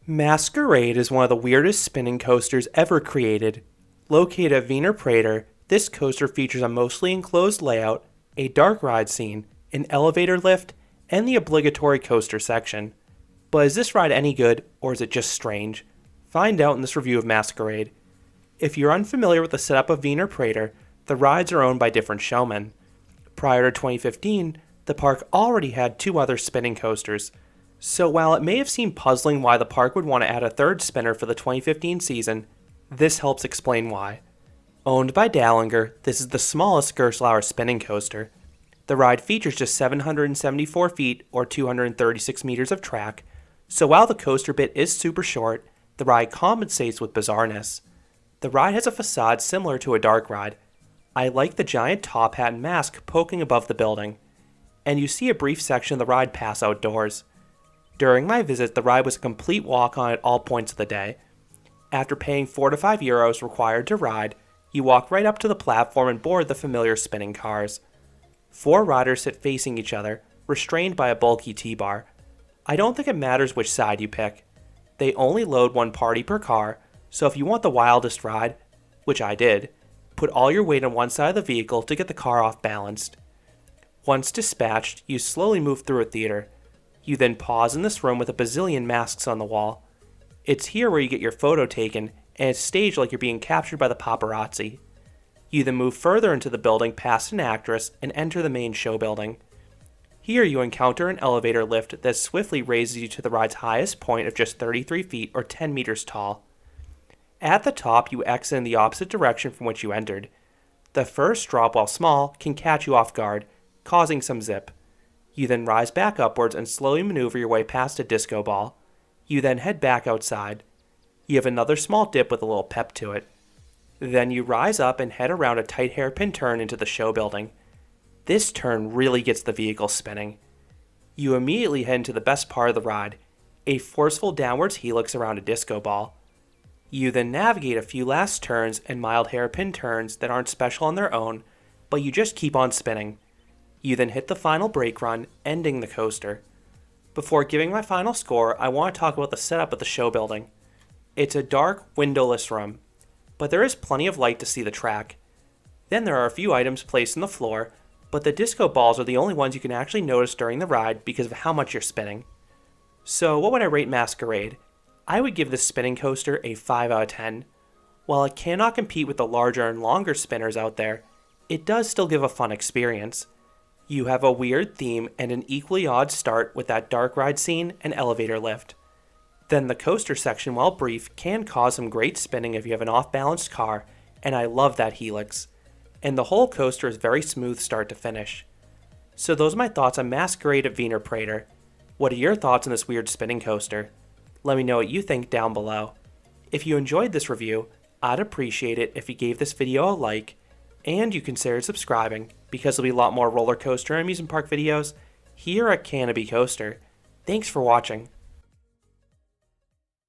Maskerade is one of the weirdest spinning coasters ever created. Located at Wiener Prater, this coaster features a mostly enclosed layout, a dark ride scene, an elevator lift, and the obligatory coaster section. But is this ride any good, or is it just strange? Find out in this review of Maskerade. If you're unfamiliar with the setup of Wiener Prater, the rides are owned by different showmen. Prior to 2015, the park already had two other spinning coasters. So while it may have seemed puzzling why the park would want to add a third spinner for the 2015 season, this helps explain why. Owned by Dallinger, this is the smallest Gerstlauer spinning coaster. The ride features just 774 feet or 236 meters of track, so while the coaster bit is super short, the ride compensates with bizarreness. The ride has a facade similar to a dark ride. I like the giant top hat and mask poking above the building, and you see a brief section of the ride pass outdoors. During my visit, the ride was a complete walk-on at all points of the day. After paying 4 to 5 euros required to ride, you walk right up to the platform and board the familiar spinning cars. 4 riders sit facing each other, restrained by a bulky T-bar. I don't think it matters which side you pick. They only load one party per car, so if you want the wildest ride, which I did, put all your weight on one side of the vehicle to get the car off balanced. Once dispatched, you slowly move through a theater. You then pause in this room with a bazillion masks on the wall. It's here where you get your photo taken, and it's staged like you're being captured by the paparazzi. You then move further into the building past an actress and enter the main show building. Here you encounter an elevator lift that swiftly raises you to the ride's highest point of just 33 feet or 10 meters tall. At the top, you exit in the opposite direction from which you entered. The first drop, while small, can catch you off guard, causing some zip. You then rise back upwards and slowly maneuver your way past a disco ball. You then head back outside. You have another small dip with a little pep to it. Then you rise up and head around a tight hairpin turn into the show building. This turn really gets the vehicle spinning. You immediately head into the best part of the ride, a forceful downwards helix around a disco ball. You then navigate a few last turns and mild hairpin turns that aren't special on their own, but you just keep on spinning. You then hit the final brake run, ending the coaster. Before giving my final score, I want to talk about the setup of the show building. It's a dark, windowless room, but there is plenty of light to see the track. Then there are a few items placed on the floor, but the disco balls are the only ones you can actually notice during the ride because of how much you're spinning. So what would I rate Maskerade? I would give this spinning coaster a 5 out of 10. While it cannot compete with the larger and longer spinners out there, it does still give a fun experience. You have a weird theme and an equally odd start with that dark ride scene and elevator lift. Then the coaster section, while brief, can cause some great spinning if you have an off-balanced car, and I love that helix. And the whole coaster is very smooth start to finish. So those are my thoughts on Maskerade at Wiener Prater. What are your thoughts on this weird spinning coaster? Let me know what you think down below. If you enjoyed this review, I'd appreciate it if you gave this video a like, and you consider subscribing, because there'll be a lot more roller coaster and amusement park videos here at Canopy Coaster. Thanks for watching.